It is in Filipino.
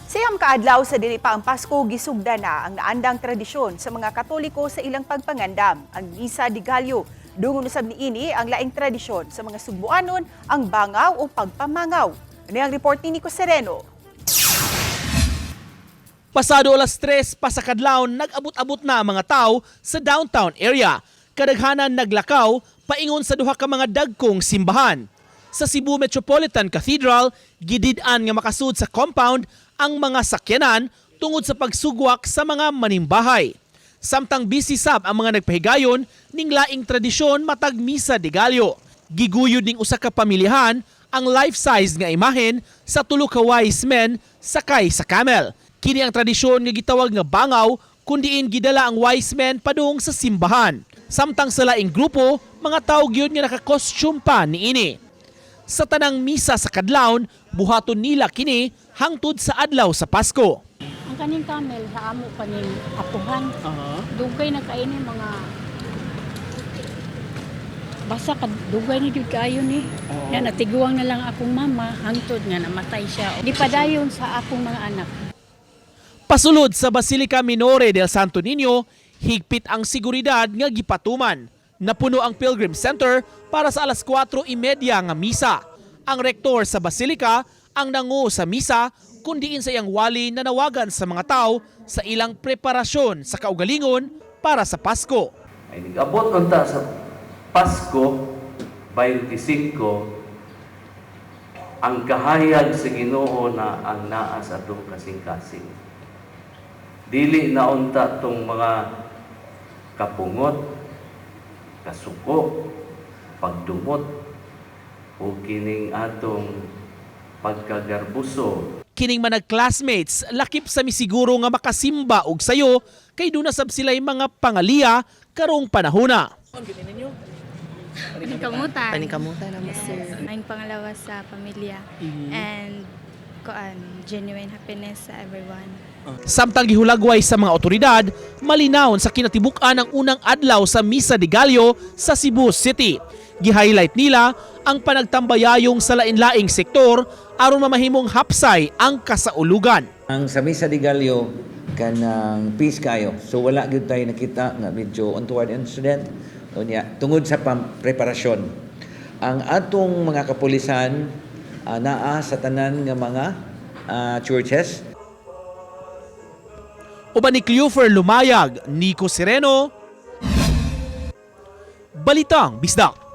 Siyam kaadlaw sa dili pa ang Pasko, gisugda na ang naandang tradisyon sa mga Katoliko sa ilang pagpangandam, ang Misa de Gallo. Dungon usab niini ang laing tradisyon sa mga Sugbuanon, ang bangaw o pagpamangaw. Ano ang report ni Nico Sereno? Pasado alas 3 pa sa kadlawon, nag-abot-abot na ang mga tao sa downtown area. Kadaghanan naglakaw paingon sa duha ka mga dagkong simbahan. Sa Cebu Metropolitan Cathedral, gidid-an nga makasud sa compound ang mga sakyanan tungod sa pagsugwak sa mga manimbahay. Samtang busy sab ang mga nagpahigayon ning laing tradisyon matag Misa de Gallo. Giguyod ning usa ka pamilyahan ang life-size nga imahen sa tulo ka wise men sakay sa camel. Kini ang tradisyon nga gitawag nga bangaw kun diin gidala ang wise men padung sa simbahan. Samtang sa laing grupo, mga tao gyud nga naka-costume pa niini. Sa tanang misa sa kadlawon, buhaton nila kini hangtod sa adlaw sa Pasko. Ang kaning camel sa amo kaning apuhan. Dugay na kaini mga basta dugay ni jud kaayo ni. Na natiguang na lang akong mama hangtod nga namatay siya. Di padayon sa akong mga anak. Pasulod sa Basilica Minore del Santo Niño, higpit ang seguridad nga gipatuman. Napuno ang Pilgrim Center para sa alas 4:30 nga misa. Ang rektor sa Basilica ang nangu sa misa kundiin sa iyang wali na nawagan sa mga tao sa ilang preparasyon sa kaugalingon para sa Pasko. Ay nag-abot unta sa Pasko 25 ang kahayag sa Ginoo na ang naa sa atong kasing-kasing. Dili na unta tong mga kapungot, kasuko, pagdumot, o kining atong pagkagarbuso. Kining manag classmates lakip sa misiguro nga makasimba og sayo kay duna sab sila'y mga pangaliya karong panahona. Paningkamutan. Paningkamutan naman. Yes, sir. Ang pangalawa sa pamilya. And genuine happiness sa everyone. Samtang gihulagway sa mga otoridad, malinawon sa kinatibuk-an ang unang adlaw sa Misa de Gallo sa Cebu City. Gi-highlight nila ang panagtambayayong sa lain-laing sektor aron mamahimong hapsay ang kasaulugan. Ang sa Misa de Gallo kanang peace kayo. So wala gyud tayo nakita nga medyo untoward incident unya tungod sa preparasyon. Ang atong mga kapulisan naa sa tanan nga mga churches. Uban ni Cleofer Lumayag, Nico Sereno, Balitang Bisdak.